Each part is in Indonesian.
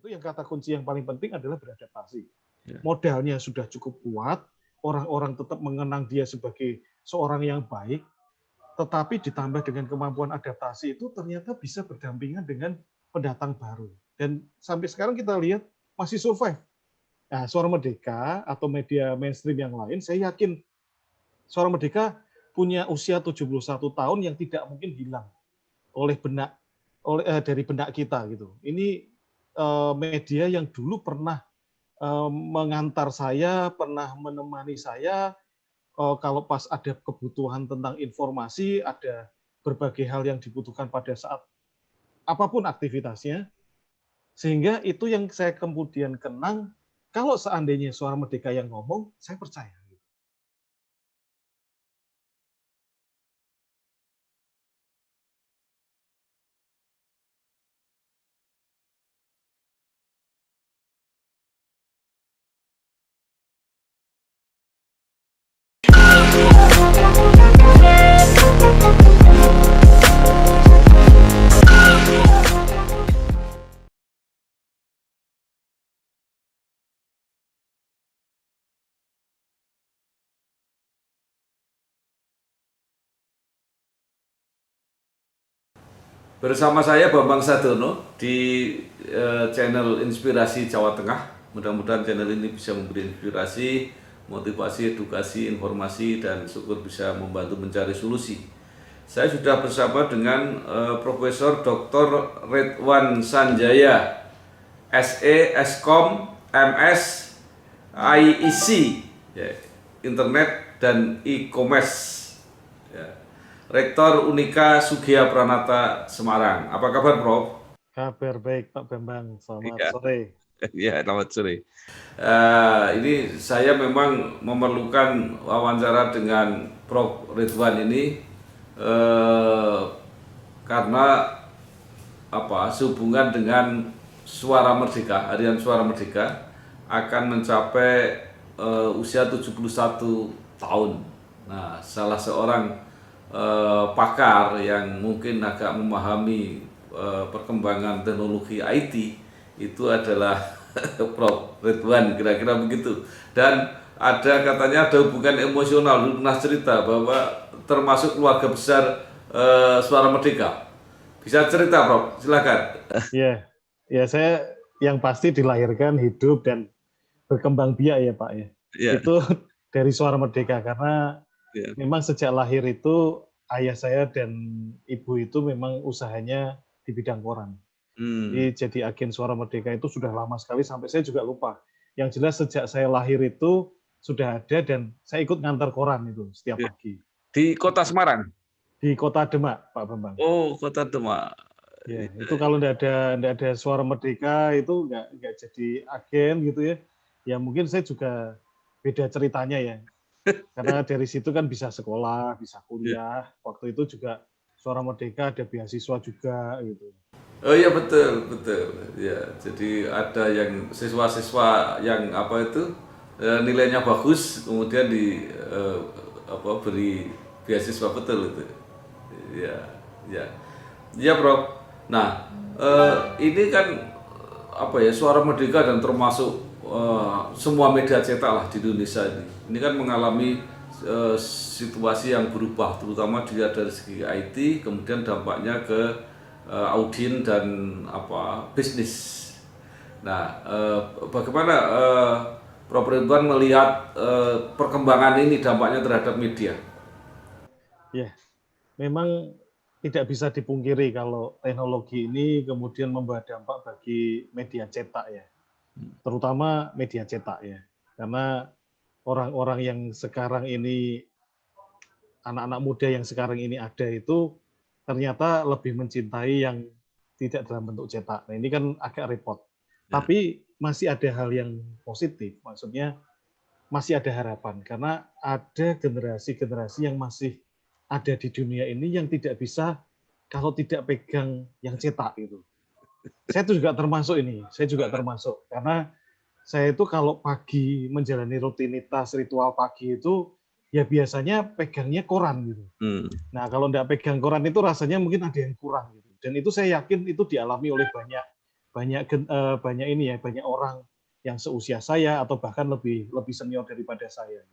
Itu yang kata kunci yang paling penting adalah beradaptasi. Ya. Modalnya sudah cukup kuat, orang-orang tetap mengenang dia sebagai seorang yang baik, tetapi ditambah dengan kemampuan adaptasi itu ternyata bisa berdampingan dengan pendatang baru. Dan sampai sekarang kita lihat masih survive. Nah, Suara Merdeka atau media mainstream yang lain, saya yakin Suara Merdeka punya usia 71 tahun yang tidak mungkin hilang oleh dari benak kita gitu. Ini media yang dulu pernah mengantar saya, pernah menemani saya kalau pas ada kebutuhan tentang informasi, ada berbagai hal yang dibutuhkan pada saat apapun aktivitasnya, sehingga itu yang saya kemudian kenang, kalau seandainya Suara Merdeka yang ngomong, saya percaya. Bersama saya Bambang Sadono di channel Inspirasi Jawa Tengah. Mudah-mudahan channel ini bisa memberi inspirasi, motivasi, edukasi, informasi, dan syukur bisa membantu mencari solusi. Saya sudah bersama dengan Profesor Dr. Ridwan Sanjaya, SE, Eskom, MS, IEC, ya, Internet dan E-commerce. Ya. Rektor Unika Sugiya Pranata Semarang. Apa kabar, Prof? Kabar baik, Pak Bambang. Selamat Iya. sore. Ya, selamat sore. Ini saya memang memerlukan wawancara dengan Prof. Ridwan ini karena sehubungan dengan Suara Merdeka, Harian Suara Merdeka akan mencapai usia 71 tahun. Nah, salah seorang pakar yang mungkin agak memahami perkembangan teknologi IT itu adalah Prof. Ridwan, kira-kira begitu. Dan katanya ada hubungan emosional, lu pernah cerita bahwa termasuk keluarga besar Suara Merdeka. Bisa cerita, Prof? Silakan. Ya, saya yang pasti dilahirkan, hidup, dan berkembang biak ya Pak ya. Ya. Itu dari Suara Merdeka, karena memang sejak lahir itu ayah saya dan ibu itu memang usahanya di bidang koran. Jadi agen Suara Merdeka itu sudah lama sekali, sampai saya juga lupa. Yang jelas sejak saya lahir itu sudah ada, dan saya ikut ngantar koran itu setiap pagi. Di kota Semarang? Di kota Demak, Pak Bambang. Oh, kota Demak. Ya, itu kalau nggak ada Suara Merdeka itu nggak jadi agen gitu ya. Ya mungkin saya juga beda ceritanya ya. Karena dari situ kan bisa sekolah, bisa kuliah. Waktu itu juga Suara Merdeka ada beasiswa juga gitu. Oh iya, betul. Ya, jadi ada yang siswa-siswa yang nilainya bagus, kemudian beri beasiswa, betul itu. Ya, ya. Ya, Prof. Nah, ini kan Suara Merdeka dan termasuk semua media cetak lah di Indonesia ini. Ini kan mengalami situasi yang berubah, terutama dia dari segi IT, kemudian dampaknya ke audien dan bisnis. Nah, bagaimana Prof. Ridwan melihat perkembangan ini, dampaknya terhadap media? Ya, memang tidak bisa dipungkiri kalau teknologi ini kemudian membawa dampak bagi media cetak ya, terutama media cetak ya, karena orang-orang yang sekarang ini, anak-anak muda yang sekarang ini ada itu ternyata lebih mencintai yang tidak dalam bentuk cetak. Nah ini kan agak repot. Tapi masih ada hal yang positif, maksudnya masih ada harapan karena ada generasi-generasi yang masih ada di dunia ini yang tidak bisa kalau tidak pegang yang cetak itu. Saya juga termasuk karena saya itu kalau pagi menjalani rutinitas ritual pagi itu ya biasanya pegangnya koran gitu. Nah kalau tidak pegang koran itu rasanya mungkin ada yang kurang gitu. Dan itu saya yakin itu dialami oleh banyak banyak ini ya, banyak orang yang seusia saya atau bahkan lebih senior daripada saya.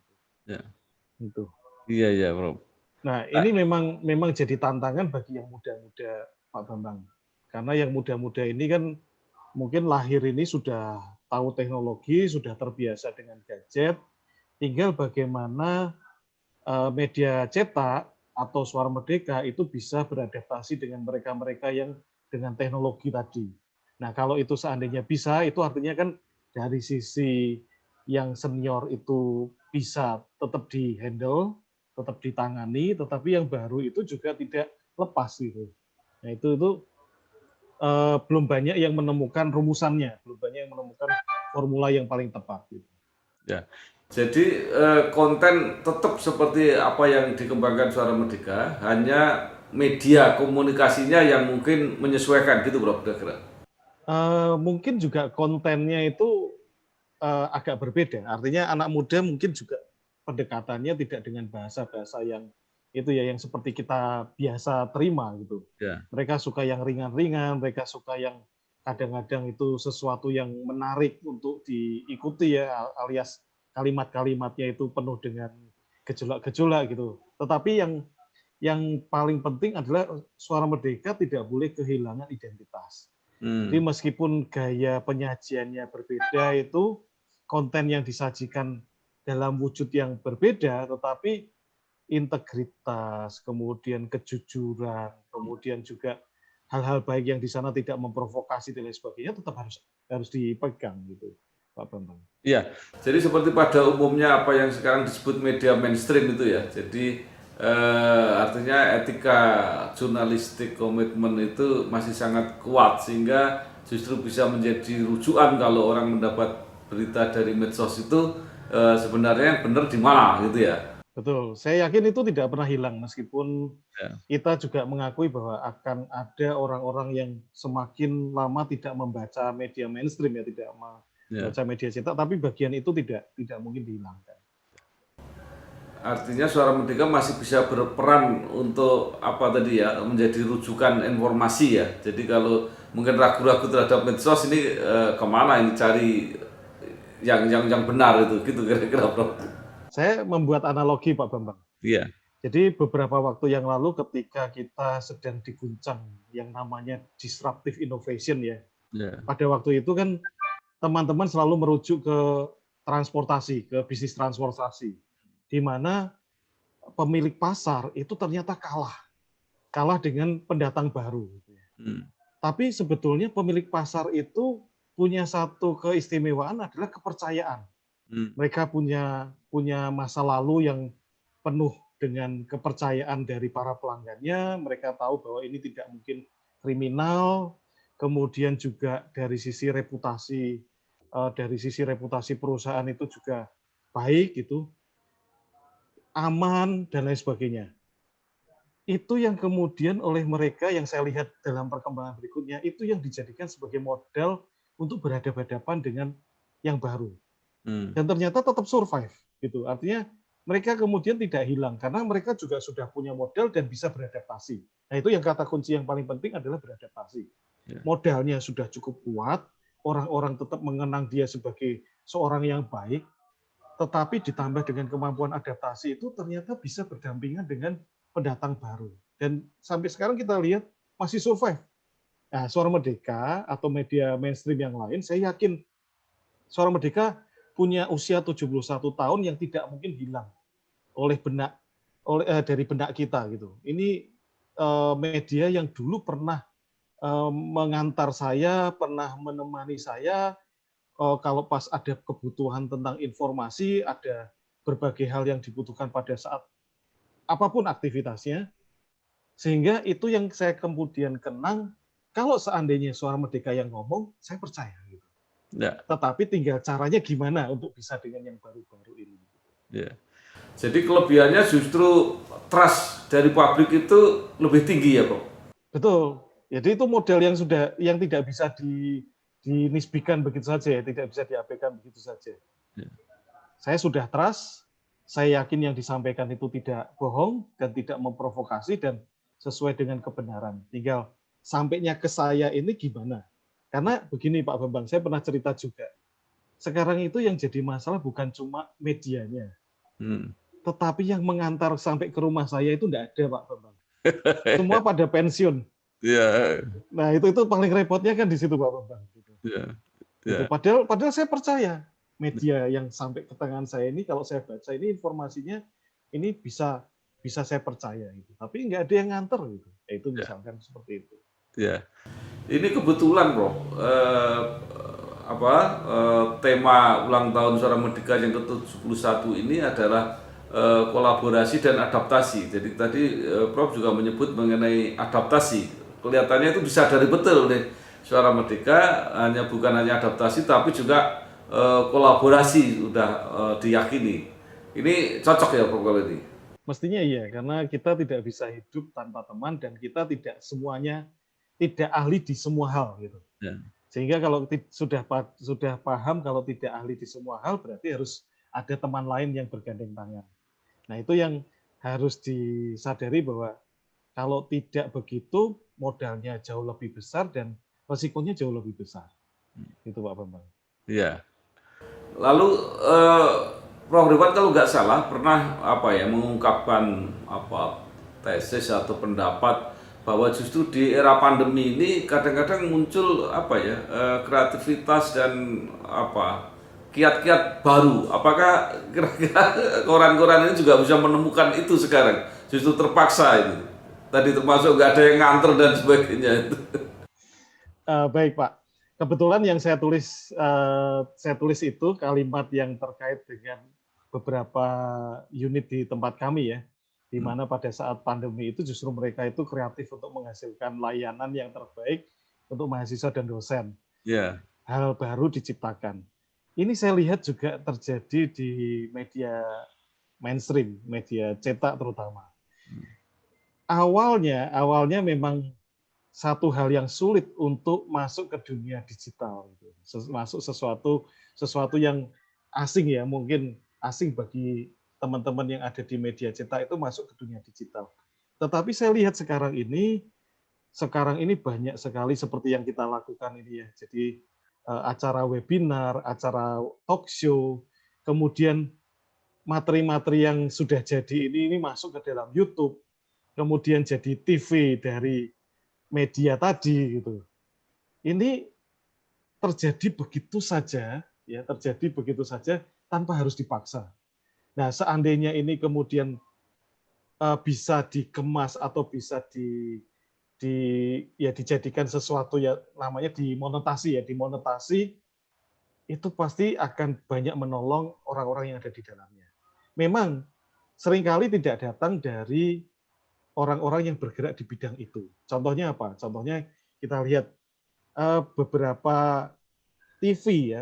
Ya. Gitu. Iya, Bro. Nah, ini memang jadi tantangan bagi yang muda-muda, Pak Bambang. Karena yang muda-muda ini kan mungkin lahir ini sudah tahu teknologi, sudah terbiasa dengan gadget, tinggal bagaimana media cetak atau Suara Merdeka itu bisa beradaptasi dengan mereka-mereka yang dengan teknologi tadi. Nah, kalau itu seandainya bisa, itu artinya kan dari sisi yang senior itu bisa tetap di-handle, tetap ditangani, tetapi yang baru itu juga tidak lepas gitu. Nah, itu belum banyak yang menemukan rumusannya, belum banyak yang menemukan formula yang paling tepat. Gitu. Ya, jadi konten tetap seperti apa yang dikembangkan Suara Merdeka, hanya media komunikasinya yang mungkin menyesuaikan gitu, Bro, kira-kira. Mungkin juga kontennya itu agak berbeda. Artinya anak muda mungkin juga pendekatannya tidak dengan bahasa-bahasa yang itu ya, yang seperti kita biasa terima gitu. Ya. Mereka suka yang ringan-ringan, mereka suka yang kadang-kadang itu sesuatu yang menarik untuk diikuti ya, alias kalimat-kalimatnya itu penuh dengan gejolak-gejolak gitu. Tetapi yang paling penting adalah Suara Merdeka tidak boleh kehilangan identitas. Jadi meskipun gaya penyajiannya berbeda, itu konten yang disajikan dalam wujud yang berbeda, tetapi integritas, kemudian kejujuran, kemudian juga hal-hal baik yang di sana tidak memprovokasi dan lain sebagainya tetap harus dipegang gitu, Pak Bambang. Iya, jadi seperti pada umumnya apa yang sekarang disebut media mainstream itu ya. Jadi artinya etika jurnalistik komitmen itu masih sangat kuat sehingga justru bisa menjadi rujukan kalau orang mendapat berita dari medsos itu sebenarnya yang benar di mana gitu ya. Betul, saya yakin itu tidak pernah hilang meskipun Ya. kita juga mengakui bahwa akan ada orang-orang yang semakin lama tidak membaca media mainstream ya, tidak membaca media cetak, tapi bagian itu tidak mungkin dihilangkan. Artinya Suara Merdeka masih bisa berperan untuk apa tadi ya, menjadi rujukan informasi ya. Jadi kalau mungkin ragu-ragu terhadap medsos ini kemana ini cari yang benar itu gitu kira-kira, Bro. Saya membuat analogi, Pak Bambang. Iya. Jadi beberapa waktu yang lalu ketika kita sedang diguncang yang namanya disruptive innovation ya. Pada waktu itu kan teman-teman selalu merujuk ke transportasi, ke bisnis transportasi, di mana pemilik pasar itu ternyata kalah dengan pendatang baru. Tapi sebetulnya pemilik pasar itu punya satu keistimewaan adalah kepercayaan. Mereka punya masa lalu yang penuh dengan kepercayaan dari para pelanggannya. Mereka tahu bahwa ini tidak mungkin kriminal. Kemudian juga dari sisi reputasi perusahaan itu juga baik gitu, aman dan lain sebagainya. Itu yang kemudian oleh mereka yang saya lihat dalam perkembangan berikutnya itu yang dijadikan sebagai modal untuk berhadapan-hadapan dengan yang baru. Dan ternyata tetap survive gitu. Artinya mereka kemudian tidak hilang karena mereka juga sudah punya modal dan bisa beradaptasi. Nah, itu yang kata kunci yang paling penting adalah beradaptasi. Modalnya sudah cukup kuat, orang-orang tetap mengenang dia sebagai seorang yang baik, tetapi ditambah dengan kemampuan adaptasi itu ternyata bisa berdampingan dengan pendatang baru. Dan sampai sekarang kita lihat masih survive. Nah, Suara Merdeka atau media mainstream yang lain, saya yakin Suara Merdeka punya usia 71 tahun yang tidak mungkin hilang dari benak kita gitu. Ini media yang dulu pernah mengantar saya, pernah menemani saya kalau pas ada kebutuhan tentang informasi, ada berbagai hal yang dibutuhkan pada saat apapun aktivitasnya, sehingga itu yang saya kemudian kenang, kalau seandainya Suara Merdeka yang ngomong, saya percaya. Gitu. Ya. Tetapi tinggal caranya gimana untuk bisa dengan yang baru-baru ini. Ya. Jadi kelebihannya justru trust dari publik itu lebih tinggi ya, Bro? Betul. Jadi itu model yang tidak bisa dinisbikan begitu saja, ya, tidak bisa diabaikan begitu saja. Ya. Saya sudah trust, saya yakin yang disampaikan itu tidak bohong dan tidak memprovokasi dan sesuai dengan kebenaran. Tinggal sampainya ke saya ini gimana? Karena begini Pak Bambang, saya pernah cerita juga. Sekarang itu yang jadi masalah bukan cuma medianya, tetapi yang mengantar sampai ke rumah saya itu enggak ada Pak Bambang. Semua pada pensiun. Yeah. Nah itu paling repotnya kan di situ Pak Bambang. Gitu. Yeah. Gitu. Padahal saya percaya media yang sampai ke tangan saya ini, kalau saya baca ini informasinya ini bisa saya percaya gitu. Tapi nggak ada yang nganter gitu. Itu misalkan seperti itu. Ya, ini kebetulan Bro, tema ulang tahun Suara Merdeka yang ke-71 ini adalah kolaborasi dan adaptasi. Jadi tadi Prof juga menyebut mengenai adaptasi. Kelihatannya itu disadari betul oleh Suara Merdeka, bukan hanya adaptasi tapi juga kolaborasi sudah diyakini. Ini cocok ya Prof kalau ini? Mestinya iya, karena kita tidak bisa hidup tanpa teman dan kita tidak semuanya tidak ahli di semua hal gitu. Ya. Sehingga kalau sudah paham kalau tidak ahli di semua hal berarti harus ada teman lain yang bergandeng tangan. Nah, itu yang harus disadari bahwa kalau tidak begitu modalnya jauh lebih besar dan resikonya jauh lebih besar. Itu Pak Bambang. Iya. Lalu Prof. Ridwan kalau nggak salah pernah mengungkapkan tesis atau pendapat bahwa justru di era pandemi ini kadang-kadang muncul kreativitas dan kiat-kiat baru. Apakah kira-kira koran-koran ini juga bisa menemukan itu sekarang? Justru terpaksa itu. Tadi termasuk nggak ada yang nganter dan sebagainya itu. Baik Pak. Kebetulan yang saya tulis itu kalimat yang terkait dengan beberapa unit di tempat kami ya, di mana pada saat pandemi itu justru mereka itu kreatif untuk menghasilkan layanan yang terbaik untuk mahasiswa dan dosen. Yeah. Hal baru diciptakan. Ini saya lihat juga terjadi di media mainstream, media cetak terutama. Awalnya memang satu hal yang sulit untuk masuk ke dunia digital, masuk sesuatu yang asing ya, mungkin asing bagi teman-teman yang ada di media cetak itu masuk ke dunia digital. Tetapi saya lihat sekarang ini banyak sekali seperti yang kita lakukan ini ya. Jadi acara webinar, acara talk show, kemudian materi-materi yang sudah jadi ini masuk ke dalam YouTube, kemudian jadi TV dari media tadi gitu. Ini terjadi begitu saja tanpa harus dipaksa. Nah, seandainya ini kemudian bisa dikemas atau bisa dijadikan sesuatu ya namanya dimonetasi itu pasti akan banyak menolong orang-orang yang ada di dalamnya. Memang seringkali tidak datang dari orang-orang yang bergerak di bidang itu. Contohnya apa? Contohnya kita lihat beberapa TV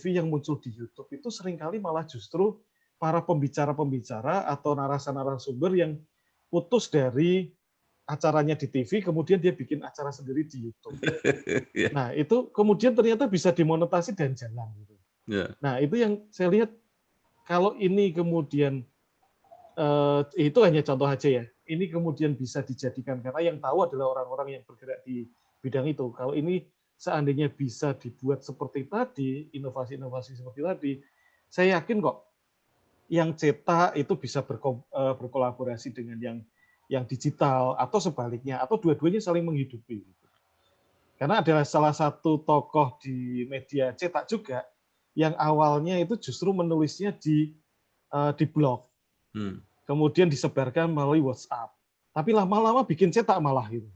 yang muncul di YouTube itu seringkali malah justru para pembicara-pembicara atau narasumber yang putus dari acaranya di TV, kemudian dia bikin acara sendiri di YouTube. Nah, itu kemudian ternyata bisa dimonetasi dan jalan. Gitu. Nah, itu yang saya lihat, kalau ini kemudian, itu hanya contoh aja ya, ini kemudian bisa dijadikan, karena yang tahu adalah orang-orang yang bergerak di bidang itu. Kalau ini seandainya bisa dibuat seperti tadi, inovasi-inovasi seperti tadi, saya yakin kok yang cetak itu bisa berkolaborasi dengan yang digital atau sebaliknya, atau dua-duanya saling menghidupi. Karena adalah salah satu tokoh di media cetak juga yang awalnya itu justru menulisnya di blog, kemudian disebarkan melalui WhatsApp, tapi lama-lama bikin cetak malah gitu.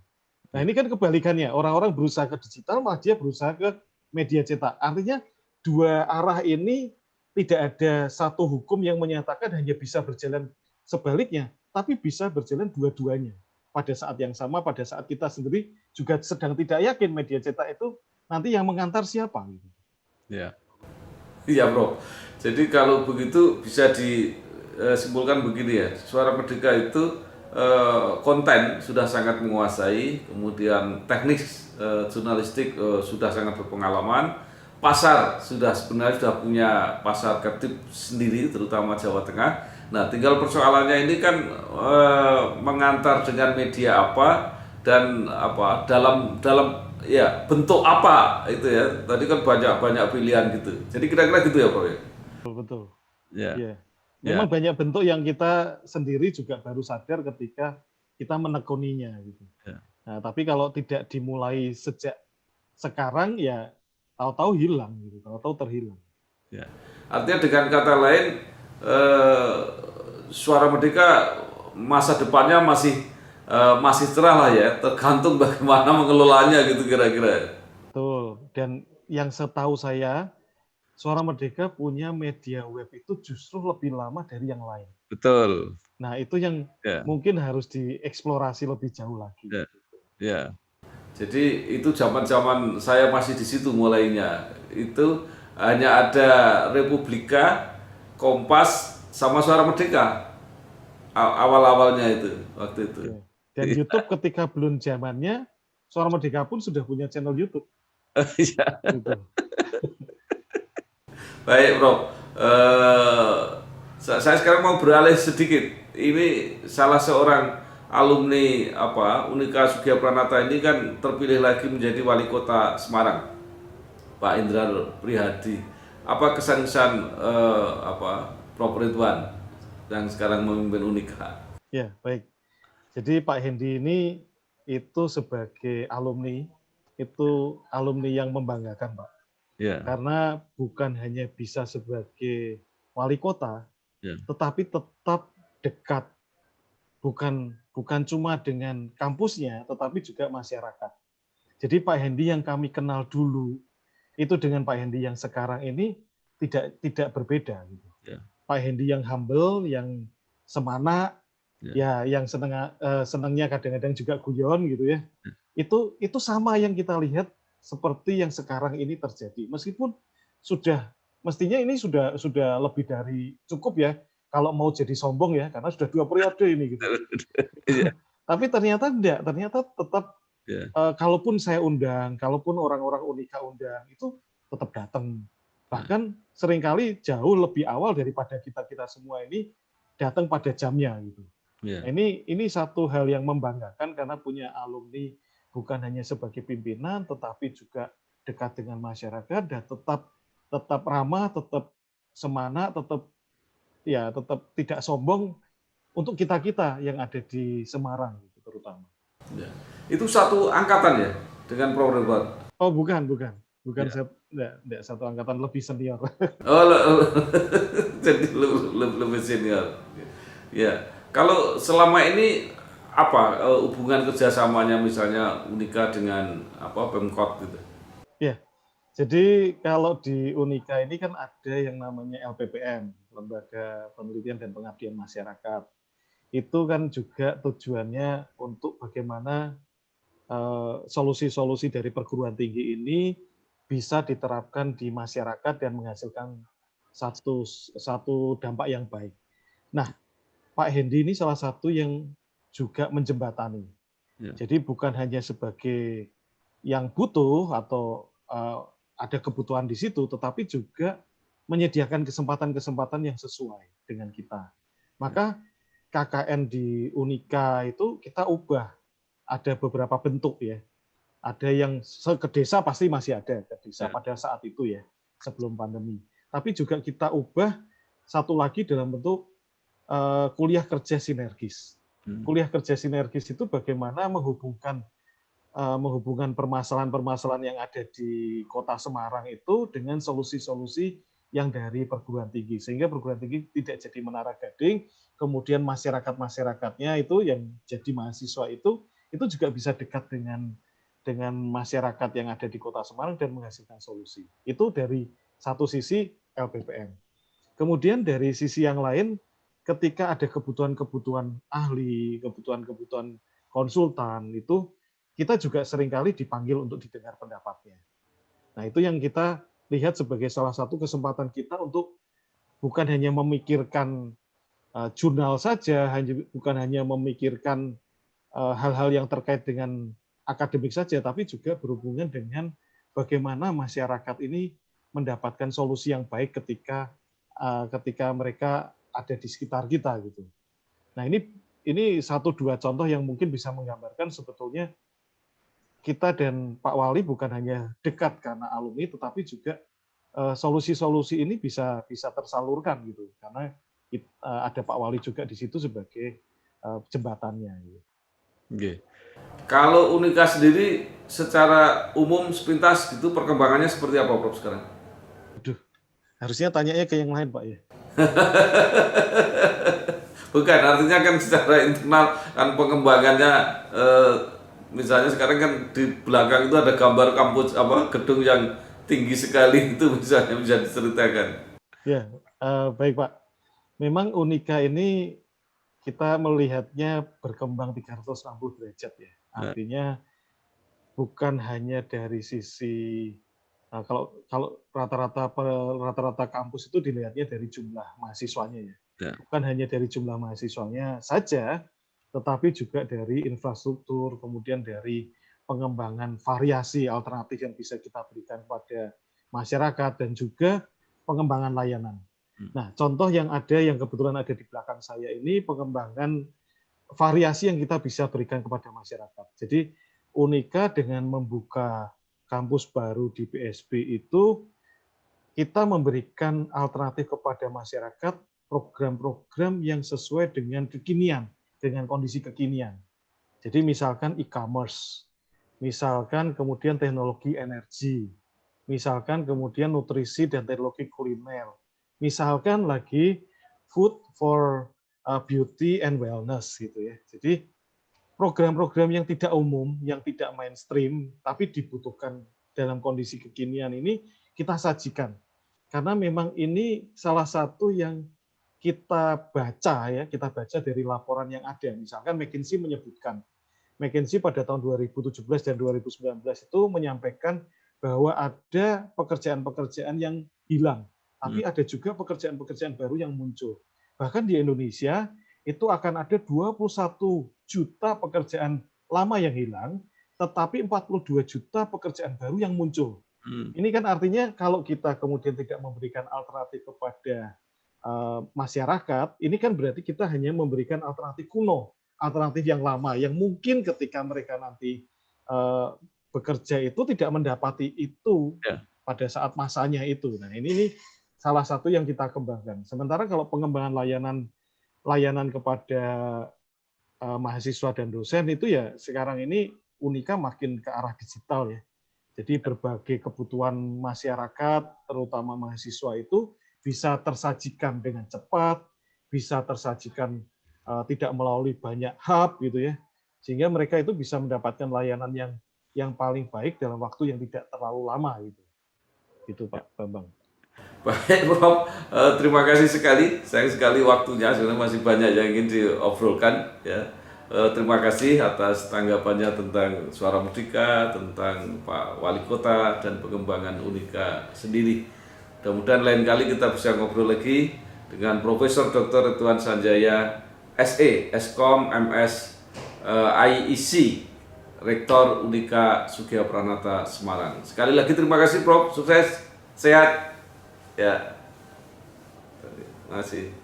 Nah ini kan kebalikannya, orang-orang berusaha ke digital, malah dia berusaha ke media cetak. Artinya dua arah ini tidak ada satu hukum yang menyatakan hanya bisa berjalan sebaliknya, tapi bisa berjalan dua-duanya. Pada saat yang sama, pada saat kita sendiri juga sedang tidak yakin media cetak itu nanti yang mengantar siapa. Ya, iya Bro. Jadi kalau begitu bisa disimpulkan begini ya, Suara Merdeka itu konten sudah sangat menguasai, kemudian teknik jurnalistik sudah sangat berpengalaman, pasar sebenarnya sudah punya pasar captive sendiri, terutama Jawa Tengah. Nah, tinggal persoalannya ini kan mengantar dengan media apa dan dalam ya bentuk apa itu ya. Tadi kan banyak pilihan gitu. Jadi kira-kira gitu ya, Prof. ya? Betul, betul. Ya, Ya. ya, Memang banyak bentuk yang kita sendiri juga baru sadar ketika kita menekuninya gitu. ya. Nah, tapi kalau tidak dimulai sejak sekarang ya tahu-tahu hilang gitu, tahu-tahu terhilang. Ya. Artinya dengan kata lain, eh, Suara Merdeka masa depannya masih cerah lah ya, tergantung bagaimana mengelolanya gitu kira-kira. Betul. Dan yang setahu saya, Suara Merdeka punya media web itu justru lebih lama dari yang lain. Betul. Nah, itu yang Ya, mungkin harus dieksplorasi lebih jauh lagi. ya, ya. Jadi itu zaman-zaman saya masih di situ mulainya. Itu hanya ada Republika, Kompas, sama Suara Merdeka awal-awalnya itu waktu itu. Ya. Dan YouTube ketika belum zamannya, Suara Merdeka pun sudah punya channel YouTube. Iya. Gitu. Baik, Prof. Saya sekarang mau beralih sedikit. Ini salah seorang alumni Unika Sugiya Pranata ini kan terpilih lagi menjadi wali kota Semarang, Pak Indra Prihadi. Apa kesan-kesan Prof Ridwan yang sekarang memimpin Unika? Ya, baik. Jadi Pak Hendi ini itu sebagai alumni yang membanggakan, Pak. Ya, Karena bukan hanya bisa sebagai wali kota, ya, tetapi tetap dekat. Bukan cuma dengan kampusnya, tetapi juga masyarakat. Jadi Pak Hendi yang kami kenal dulu, itu dengan Pak Hendi yang sekarang ini tidak berbeda. Gitu. ya, Pak Hendi yang humble, yang semana, ya, ya yang senangnya kadang-kadang juga guyon gitu ya. Itu sama yang kita lihat seperti yang sekarang ini terjadi. Meskipun mestinya ini sudah lebih dari cukup ya kalau mau jadi sombong ya karena sudah 2 periode ini gitu. ya, Tapi ternyata enggak, ternyata tetap ya, kalaupun saya undang, kalaupun orang-orang Unika undang itu tetap datang. Bahkan seringkali jauh lebih awal daripada kita semua ini datang pada jamnya gitu. ya, Nah, ini satu hal yang membanggakan karena punya alumni bukan hanya sebagai pimpinan, tetapi juga dekat dengan masyarakat dan tetap ramah, tetap semana, tetap tidak sombong untuk kita yang ada di Semarang gitu, terutama. ya. Itu satu angkatan ya dengan Prof Ridwan. Oh bukan Ya. saya enggak, satu angkatan lebih senior. Oh, jadi lebih senior. Ya, kalau selama ini apa hubungan kerjasamanya misalnya Unika dengan Pemkot gitu? Ya, jadi kalau di Unika ini kan ada yang namanya LPPM, Lembaga Penelitian dan Pengabdian Masyarakat. Itu kan juga tujuannya untuk bagaimana solusi-solusi dari perguruan tinggi ini bisa diterapkan di masyarakat dan menghasilkan satu dampak yang baik. Nah, Pak Hendi ini salah satu yang juga menjembatani. Ya. Jadi bukan hanya sebagai yang butuh atau ada kebutuhan di situ, tetapi juga menyediakan kesempatan-kesempatan yang sesuai dengan kita. Maka KKN di Unika itu kita ubah, ada beberapa bentuk ya. Ada yang ke desa pasti masih ada ke desa pada saat itu ya, sebelum pandemi. Tapi juga kita ubah satu lagi dalam bentuk kuliah kerja sinergis. Kuliah kerja sinergis itu bagaimana menghubungkan permasalahan-permasalahan yang ada di Kota Semarang itu dengan solusi-solusi yang dari perguruan tinggi, sehingga perguruan tinggi tidak jadi menara gading, kemudian masyarakat-masyarakatnya itu yang jadi mahasiswa itu juga bisa dekat dengan masyarakat yang ada di Kota Semarang dan menghasilkan solusi. Itu dari satu sisi LPPM. Kemudian dari sisi yang lain, ketika ada kebutuhan-kebutuhan ahli, kebutuhan-kebutuhan konsultan, itu kita juga seringkali dipanggil untuk didengar pendapatnya. Nah, itu yang kita lihat sebagai salah satu kesempatan kita untuk bukan hanya memikirkan jurnal saja, bukan hanya memikirkan hal-hal yang terkait dengan akademik saja, tapi juga berhubungan dengan bagaimana masyarakat ini mendapatkan solusi yang baik ketika mereka ada di sekitar kita gitu. Nah, ini 1-2 contoh yang mungkin bisa menggambarkan sebetulnya kita dan Pak Wali bukan hanya dekat karena alumni, tetapi juga solusi-solusi ini bisa tersalurkan gitu, karena ada Pak Wali juga di situ sebagai jembatannya. Gitu. Okay. Kalau Unika sendiri secara umum sepintas gitu perkembangannya seperti apa Prof sekarang? Aduh, harusnya tanyanya ke yang lain Pak ya. Bukan, artinya kan secara internal kan pengembangannya misalnya sekarang kan di belakang itu ada gambar kampus gedung yang tinggi sekali itu misalnya bisa diceritakan. Ya, baik Pak. Memang Unika ini kita melihatnya berkembang 360 derajat ya. Artinya bukan hanya dari sisi kalau rata-rata kampus itu dilihatnya dari jumlah mahasiswanya ya. Bukan hanya dari jumlah mahasiswanya saja, tetapi juga dari infrastruktur, kemudian dari pengembangan variasi alternatif yang bisa kita berikan kepada masyarakat dan juga pengembangan layanan. Nah, contoh yang kebetulan ada di belakang saya ini pengembangan variasi yang kita bisa berikan kepada masyarakat. Jadi Unika dengan membuka kampus baru di BSB itu kita memberikan alternatif kepada masyarakat program-program yang sesuai dengan kekinian, dengan kondisi kekinian. Jadi misalkan e-commerce, misalkan kemudian teknologi energi, misalkan kemudian nutrisi dan teknologi kuliner, misalkan lagi food for beauty and wellness gitu ya. Jadi program-program yang tidak umum, yang tidak mainstream, tapi dibutuhkan dalam kondisi kekinian ini kita sajikan. Karena memang ini salah satu yang kita baca dari laporan yang ada. Misalkan McKinsey menyebutkan, McKinsey pada tahun 2017 dan 2019 itu menyampaikan bahwa ada pekerjaan-pekerjaan yang hilang, tapi ada juga pekerjaan-pekerjaan baru yang muncul. Bahkan di Indonesia itu akan ada 21 juta pekerjaan lama yang hilang, tetapi 42 juta pekerjaan baru yang muncul. Ini kan artinya kalau kita kemudian tidak memberikan alternatif kepada masyarakat, ini kan berarti kita hanya memberikan alternatif kuno, alternatif yang lama, yang mungkin ketika mereka nanti bekerja itu tidak mendapati itu pada saat masanya itu. Nah ini salah satu yang kita kembangkan. Sementara kalau pengembangan layanan kepada mahasiswa dan dosen itu ya sekarang ini Unika makin ke arah digital ya. Jadi berbagai kebutuhan masyarakat, terutama mahasiswa itu bisa tersajikan dengan cepat, bisa tersajikan tidak melalui banyak hub gitu ya, sehingga mereka itu bisa mendapatkan layanan yang paling baik dalam waktu yang tidak terlalu lama gitu. Itu Pak Bambang. Baik Prof, terima kasih sekali. Sayang sekali waktunya, sebenarnya masih banyak yang ingin diobrolkan ya. Terima kasih atas tanggapannya tentang Suara Merdeka, tentang Pak Wali Kota dan pengembangan Unika sendiri. Mudah-mudahan lain kali kita bisa ngobrol lagi dengan Profesor Dr. Ridwan Sanjaya, SE, Eskom, MS, IEC, Rektor Unika Sugiharto Semarang. Sekali lagi terima kasih Prof, sukses, sehat. Ya, terima kasih.